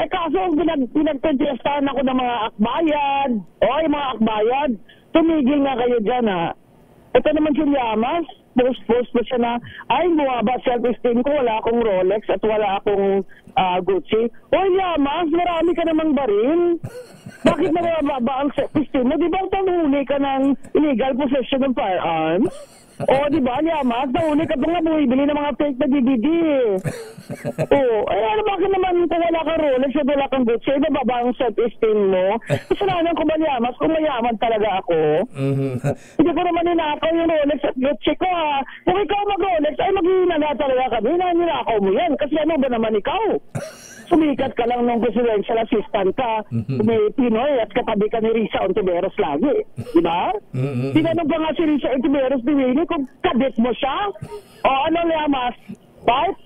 Eh kaso pinagkontestahan ako ng mga akbayan. O, yung mga akbayan, tumigil nga kayo dyan ha. Ito naman si Llamas, post na siya na, ay bumaba self-esteem ko, wala akong Rolex at wala akong Gucci. O Llamas, marami ka namang baril. Bakit nababa ang self-esteem mo? Di ba nahuli ka ng illegal possession ng firearms? O, di ba, Llamas, nahuli ka pa nga bumibili ng mga fake na DVD. Ano, bakit naman kung wala kang Rolex at wala kang Gucci, nababa ang self-esteem mo? Kasalanan ko ba, Llamas, kung mayaman talaga ako? Hindi ko naman ninakaw yung Rolex at Gucci ko, ha? Kung ikaw mag-Rolex, ay maghihinaga talaga kami na ninakaw mo yan. Kasi ano ba naman ikaw? Sumikat ka lang ng presidential assistant ka, may Pinoy at katabi ka ni Risa Ontiveros lagi. Di ba? Tinanong pa nga si Risa Ontiveros ni Winnie kung kabit mo siya? O ano, Llamas? Bakit